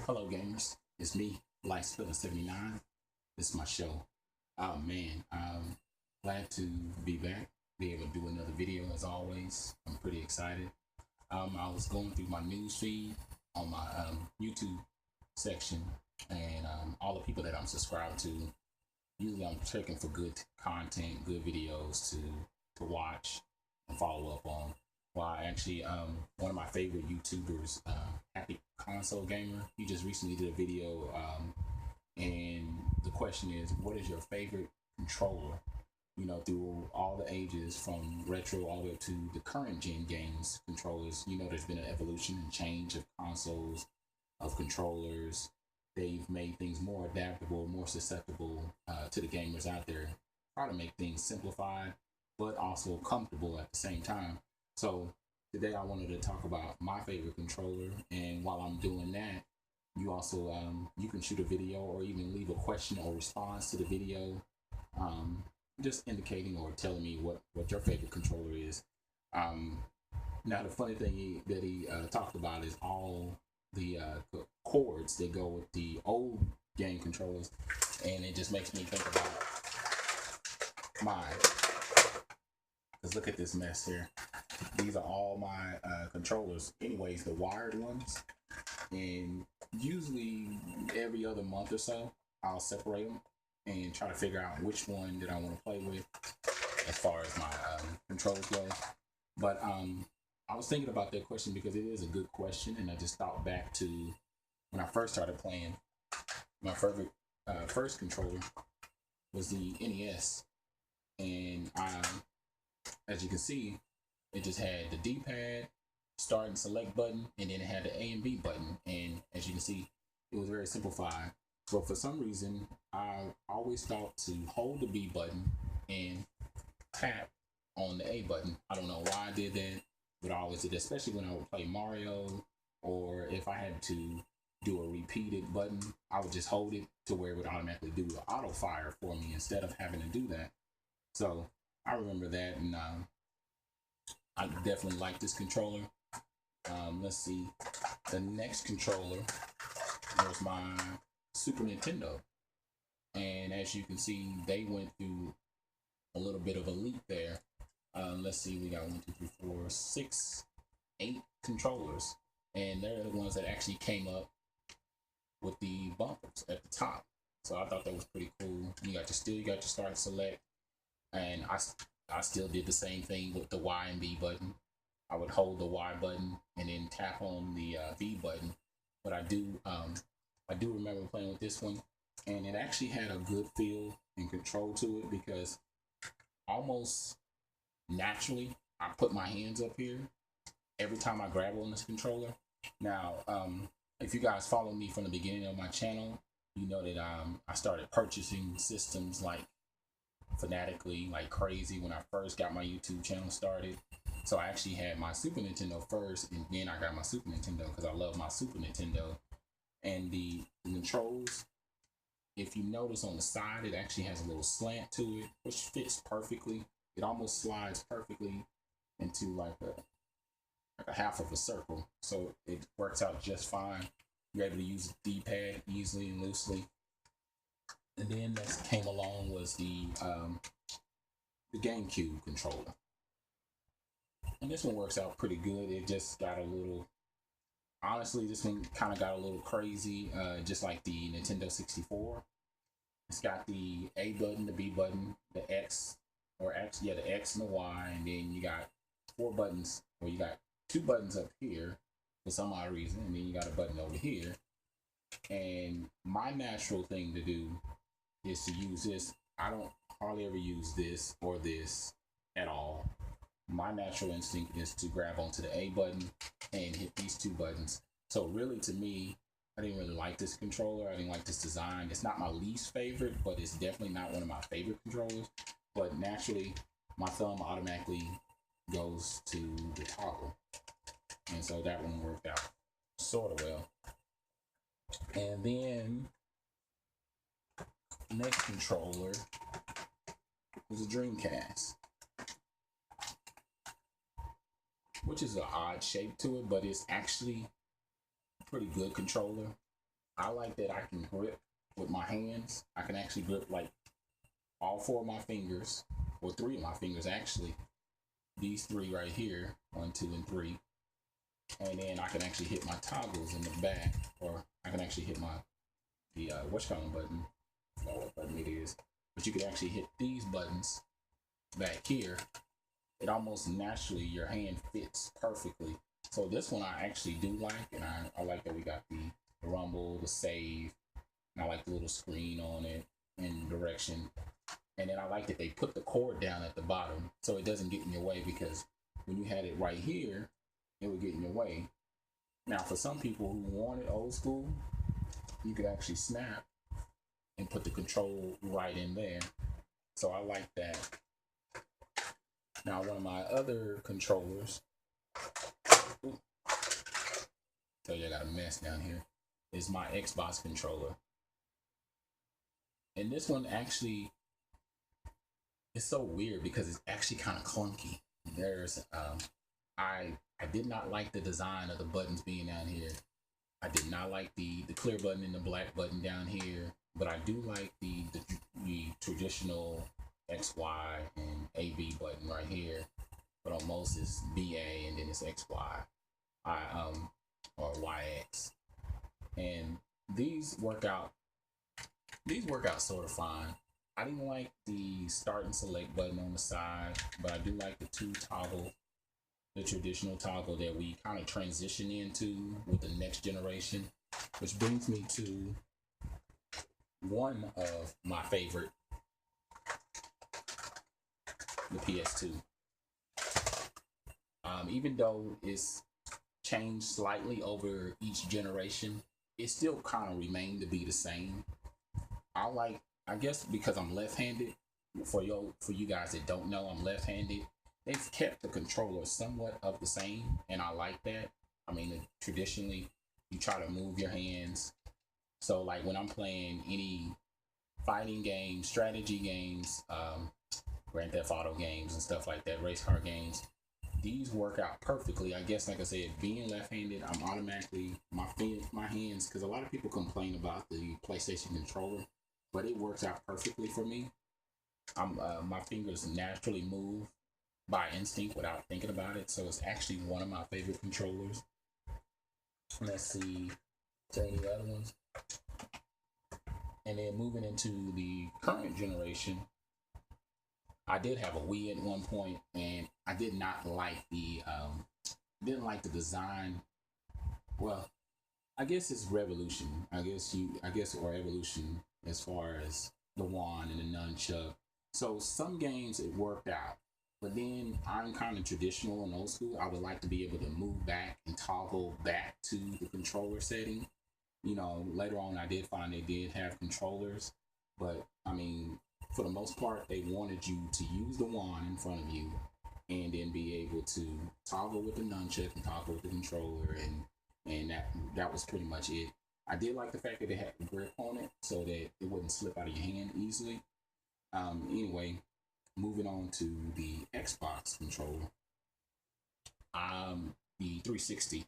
Hello, gamers. It's me, Lifespiller79. This is my show. Oh man, I'm glad to be back, be able to do another video as always. I'm pretty excited. I was going through my news feed on my YouTube section, and all the people that I'm subscribed to. Usually, I'm checking for good content, good videos to watch and follow up on. Well, actually, one of my favorite YouTubers, Happyconsolegamer, he just recently did a video, and the question is, what is your favorite controller? You know, through all the ages from retro all the way up to the current gen games controllers. You know, there's been an evolution and change of consoles, of controllers. They've made things more adaptable, more susceptible to the gamers out there. Try to make things simplified, but also comfortable at the same time. So today I wanted to talk about my favorite controller, and while I'm doing that, you also you can shoot a video or even leave a question or response to the video, just indicating or telling me what your favorite controller is. Um, Now the funny thing that he talked about is all the cords that go with the old game controllers, and it just makes me think about mine. Because look at this mess here. These are all my controllers. Anyways, the wired ones. And usually every other month or so, I'll separate them and try to figure out which one that I want to play with as far as my controls go. But I was thinking about that question because it is a good question, and I just thought back to when I first started playing. My favorite first controller was the NES, and as you can see, it just had the D-pad, start and select button, and then it had the A and B button. And as you can see, it was very simplified. But for some reason, I always thought to hold the B button and tap on the A button. I don't know why I did that, but I always did that, especially when I would play Mario, or if I had to do a repeated button, I would just hold it to where it would automatically do the auto fire for me instead of having to do that. So I remember that, and I definitely like this controller. Let's see. The next controller was my Super Nintendo. And as you can see, they went through a little bit of a leap there. Let's see, we got 1, 2, 3, 4, 6, 8 controllers. And they're the ones that actually came up with the bumpers at the top. So I thought that was pretty cool. You got your start and select. And I still did the same thing with the Y and B button. I would hold the Y button and then tap on the B button. But I do remember playing with this one, and it actually had a good feel and control to it because almost naturally I put my hands up here every time I grab on this controller. Now, if you guys follow me from the beginning of my channel, you know that I started purchasing systems like fanatically, like crazy, when I first got my YouTube channel started. So I actually had my Super Nintendo first, and then I got my Super Nintendo because I love my Super Nintendo. And the controls, if you notice on the side, it actually has a little slant to it, which fits perfectly. It almost slides perfectly into like a half of a circle, so it works out just fine. You're able to use the D-pad easily and loosely. And then that came along was the GameCube controller, and this one works out pretty good. It just got a little, honestly, this one kind of got a little crazy, just like the Nintendo 64. It's got the A button, the B button, the X, the X and the Y, and then you got 4 buttons, or you got 2 buttons up here for some odd reason, and then you got a button over here. And my natural thing to do is to use this. I don't hardly ever use this or this at all. My natural instinct is to grab onto the A button and hit these 2 buttons. So really, to me, I didn't really like this controller. I didn't like this design. It's not my least favorite, but it's definitely not one of my favorite controllers. But naturally, my thumb automatically goes to the toggle. And so that one worked out sort of well. And then next controller was a Dreamcast, which is an odd shape to it, but it's actually a pretty good controller. I like that I can grip with my hands. I can actually grip like all four of my fingers, or three of my fingers actually. These three right here, 1, 2, and 3. And then I can actually hit my toggles in the back, or I can actually hit the whatchamacallit button. I don't know what button it is, but you can actually hit these buttons back here. It almost naturally, your hand fits perfectly. So this one I actually do like, and I like that we got the rumble, the save, and I like the little screen on it and direction. And then I like that they put the cord down at the bottom so it doesn't get in your way, because when you had it right here, it would get in your way. Now, for some people who want it old school, you could actually snap and put the control right in there. So I like that. Now, one of my other controllers, ooh, tell you I got a mess down here, is my Xbox controller. And this one actually is so weird because it's actually kind of clunky. There's I did not like the design of the buttons being down here. I did not like the clear button and the black button down here, but I do like the traditional X, Y, and A, B button right here. But on most it's BA and then it's X, Y, or YX. And these work out sort of fine. I didn't like the start and select button on the side, but I do like the two toggle, the traditional toggle that we kind of transition into with the next generation, which brings me to one of my favorite, the PS2. Even though it's changed slightly over each generation, it still kind of remained to be the same. I guess because I'm left-handed, for you guys that don't know, I'm left-handed. They've kept the controller somewhat of the same, and I like that. I mean, traditionally, you try to move your hands. So, like when I'm playing any fighting games, strategy games, Grand Theft Auto games, and stuff like that, race car games, these work out perfectly. I guess, like I said, being left-handed, I'm automatically my hands, because a lot of people complain about the PlayStation controller, but it works out perfectly for me. My fingers naturally move by instinct without thinking about it, so it's actually one of my favorite controllers. Let's see, any other ones. And then moving into the current generation, I did have a Wii at one point, and I did not like didn't like the design. Well, I guess it's revolution. Or evolution as far as the wand and the nunchuck. So some games it worked out, but then I'm kind of traditional and old school. I would like to be able to move back and toggle back to the controller setting. Later on I did find they did have controllers, but I mean, for the most part, they wanted you to use the wand in front of you and then be able to toggle with the nunchuck and toggle with the controller, and that was pretty much it. I did like the fact that it had grip on it so that it wouldn't slip out of your hand easily. Anyway, moving on to the Xbox controller. The 360.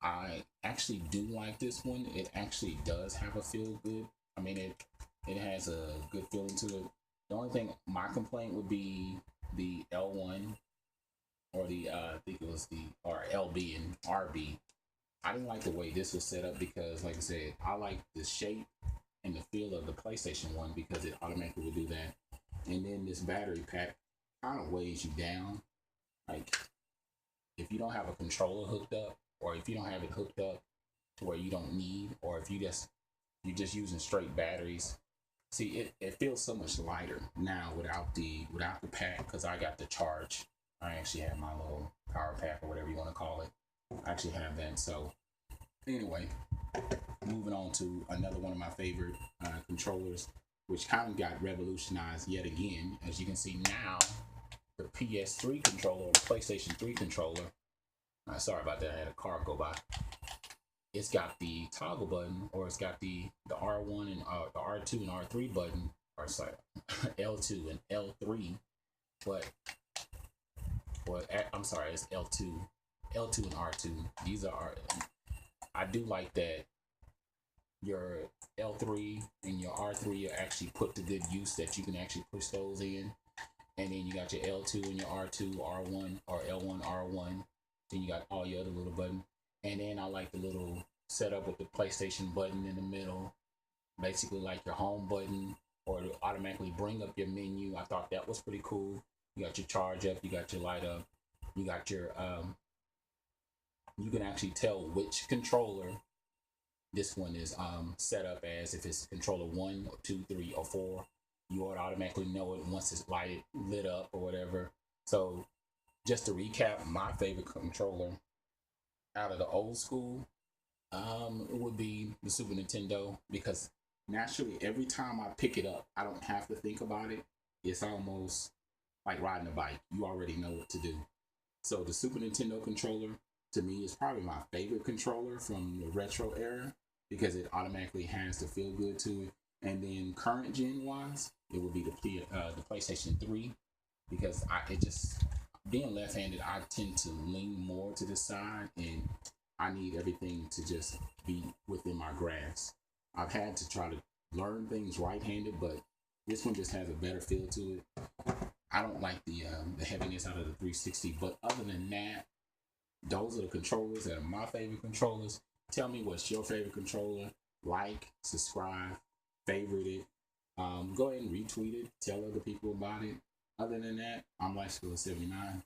I actually do like this one. It actually does have a feel good. I mean, it has a good feeling to it. The only thing, my complaint would be the L1, or the I think it was the or LB and RB. I didn't like the way this was set up because, like I said, I like the shape and the feel of the PlayStation one because it automatically would do that. And then this battery pack kind of weighs you down. Like, if you don't have a controller hooked up, or if you don't have it hooked up to where you don't need, or if you're just using straight batteries. See, it feels so much lighter now without the pack, because I got the charge. I actually have my little power pack, or whatever you want to call it. I actually have that. So anyway, moving on to another one of my favorite controllers, which kind of got revolutionized yet again. As you can see now, the PS3 controller, or the PlayStation 3 controller. Sorry about that. I had a car go by. It's got the toggle button, or it's got the R1 and the R2 and R3 button, or sorry, L2 and L3. I'm sorry, it's L2 and R2. These are I do like that your L3 and your R3 are actually put to good use, that you can actually push those in. And then you got your L2 and your R2, R1, or L1, R1. Then you got all your other little buttons. And then I like the little setup with the PlayStation button in the middle, basically like your home button, or to automatically bring up your menu. I thought that was pretty cool. You got your charge up, you got your light up, you got your you can actually tell which controller this one is set up as. If it's controller 1 or 2, 3, or 4, you would automatically know it once it's lit up or whatever. So just to recap, my favorite controller out of the old school, it would be the Super Nintendo, because naturally every time I pick it up, I don't have to think about it. It's almost like riding a bike. You already know what to do. So the Super Nintendo controller to me is probably my favorite controller from the retro era, because it automatically has the feel good to it. And then current gen wise, it would be the PlayStation 3, because it just, being left-handed, I tend to lean more to the side, and I need everything to just be within my grasp. I've had to try to learn things right-handed, but this one just has a better feel to it. I don't like the heaviness out of the 360, but other than that, those are the controllers that are my favorite controllers. Tell me what's your favorite controller. Like, subscribe, favorite it. Go ahead and retweet it. Tell other people about it. Other than that, I'm Lifeschool 79.